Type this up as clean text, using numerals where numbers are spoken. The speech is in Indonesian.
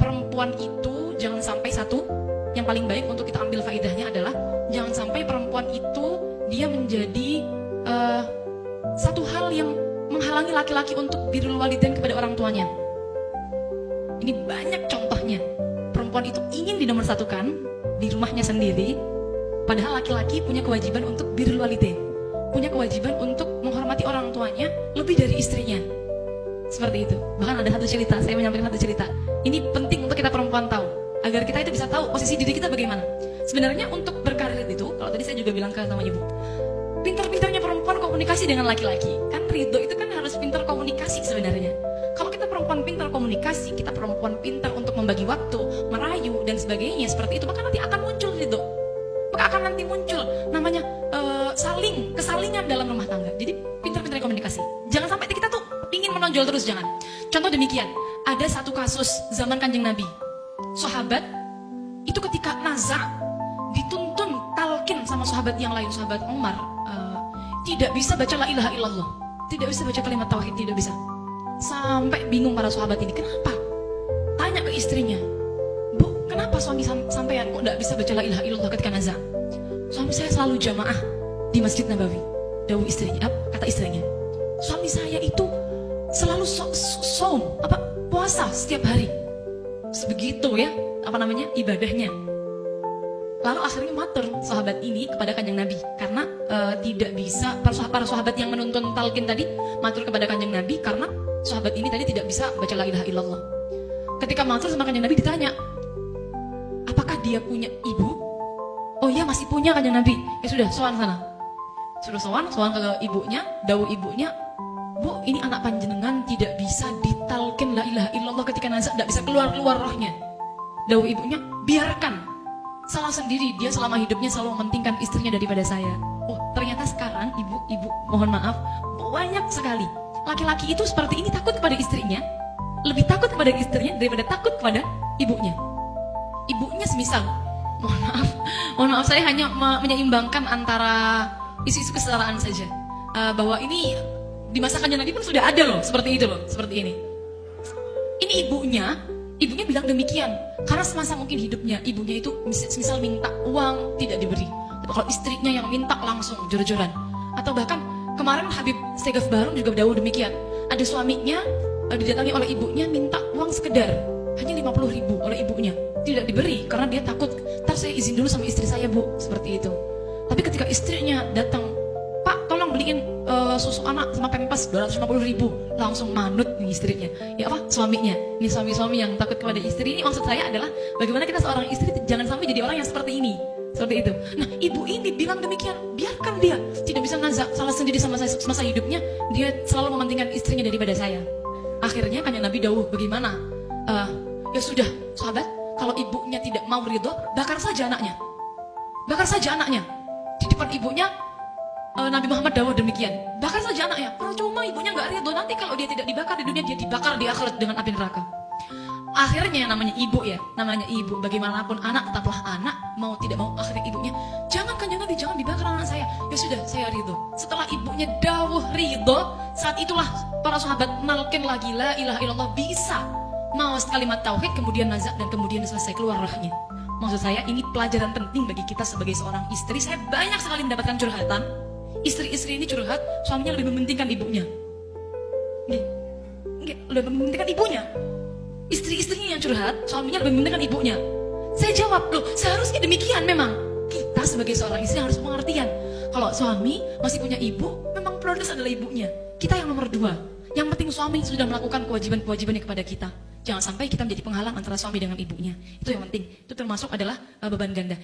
perempuan itu jangan sampai yang paling baik untuk kita ambil faedahnya adalah jangan sampai perempuan itu dia menjadi satu hal yang menghalangi laki-laki untuk birrul walidain kepada orang tuanya. Ini banyak contohnya. Perempuan itu ingin dinomorsatukan di rumahnya sendiri, padahal laki-laki punya kewajiban untuk birrul walidain, punya kewajiban untuk menghormati orang tuanya lebih dari istrinya. Seperti itu. Bahkan ada satu cerita, saya menyampaikan satu cerita. Ini penting untuk kita perempuan tahu, agar kita itu bisa tahu posisi diri kita bagaimana. Sebenarnya untuk berkarir itu, kalau tadi saya juga bilang ke sama ibu, pintar-pintarnya perempuan komunikasi dengan laki-laki. Kan ridho itu kan harus pintar komunikasi sebenarnya. Kalau kita perempuan pintar komunikasi, kita perempuan pintar untuk membagi waktu, merayu dan sebagainya seperti itu, maka nanti akan muncul ridho. Maka akan nanti muncul namanya kesalingan dalam rumah tangga. Jadi pintar-pintar komunikasi. Jangan sampai kita tuh ingin menonjol terus, jangan. Contoh demikian, ada satu kasus zaman Kanjeng Nabi. Sahabat itu ketika nazar dituntun talqin sama sahabat yang lain, sahabat Umar, tidak bisa baca la ilaha illallah, tidak bisa baca kalimat tauhid, tidak bisa. Sampai bingung para sahabat ini, kenapa? Tanya ke istrinya, Bu, kenapa suami sampean kok tidak bisa baca la ilaha illallah ketika nazar? Suami saya selalu jamaah di Masjid Nabawi. Dawuh istrinya, kata istrinya, suami saya itu selalu puasa setiap hari. Sebegitu ya, ibadahnya. Lalu akhirnya matur sahabat ini kepada Kanjeng Nabi, karena tidak bisa, para sahabat yang menuntun talqin tadi matur kepada Kanjeng Nabi karena sahabat ini tadi tidak bisa baca la ilaha illallah. Ketika matur sama Kanjeng Nabi ditanya, apakah dia punya ibu? Oh iya, masih punya Kanjeng Nabi. Ya sudah, sowan sana. Suruh sowan ke ibunya, dawuh ibunya, Bu, ini anak panjenengan tidak bisa ditalqin la ilaha illallah ketika nazar, tidak bisa keluar rohnya. Dawuh ibunya, biarkan. Salah sendiri, dia selama hidupnya selalu mementingkan istrinya daripada saya. Oh, ternyata sekarang ibu mohon maaf, banyak sekali laki-laki itu seperti ini, takut kepada istrinya, lebih takut kepada istrinya daripada takut kepada ibunya. Ibunya semisal, mohon maaf saya hanya menyeimbangkan antara isu-isu kesetaraan saja, bahwa ini di masa Kanjeng Nabi pun sudah ada loh, seperti itu loh, seperti ini. Ini ibunya bilang demikian karena semasa mungkin hidupnya ibunya itu misal minta uang tidak diberi. Tapi kalau istrinya yang minta langsung jor-joran. Atau bahkan kemarin Habib Segaf Bahrum juga dawuh demikian. Ada suaminya didatangi oleh ibunya minta uang sekedar hanya 50.000 oleh ibunya, tidak diberi karena dia takut, ntar saya izin dulu sama istri saya, Bu, seperti itu. Tapi ketika istrinya datang, Pak, tolong beliin susu anak sama pempas 250.000, langsung manut nih istrinya. Ya apa? Suaminya. Ini suami-suami yang takut kepada istri. Ini maksud saya adalah bagaimana kita seorang istri jangan sampai jadi orang yang seperti ini. Seperti itu. Nah, ibu ini bilang demikian, biarkan dia tidak bisa nazak, salah sendiri sama saya semasa hidupnya, dia selalu mementingkan istrinya daripada saya. Akhirnya Kanjeng Nabi dawuh, bagaimana? Ya sudah, sahabat, kalau ibunya tidak mau ridho, bakar saja anaknya. Bakar saja anaknya. Di depan ibunya Nabi Muhammad dawuh demikian, bakar saja anaknya. Percuma ibunya nggak ridho, nanti kalau dia tidak dibakar di dunia, dia dibakar di akhirat dengan api neraka. Akhirnya namanya ibu, bagaimanapun anak tetaplah anak, mau tidak mau akhirnya ibunya, jangan Kanjeng Nabi, jangan dibakar anak saya. Ya sudah, saya ridho. Setelah ibunya dawuh ridho, saat itulah para sahabat nalkin lagi la ilaha illallah, bisa mawas kalimat tauhid, kemudian nazak, dan kemudian selesai keluar rohnya. Maksud saya ini pelajaran penting bagi kita sebagai seorang istri. Saya banyak sekali mendapatkan curhatan. Istri-istri ini curhat, suaminya lebih mementingkan ibunya. Lebih mementingkan ibunya. Istri-istrinya yang curhat, suaminya lebih mementingkan ibunya. Saya jawab, loh, seharusnya demikian memang. Kita sebagai seorang istri harus pengertian. Kalau suami masih punya ibu, memang prioritas adalah ibunya. Kita yang nomor 2. Yang penting suami sudah melakukan kewajiban-kewajibannya kepada kita. Jangan sampai kita menjadi penghalang antara suami dengan ibunya. Itu yang penting. Itu termasuk adalah beban ganda.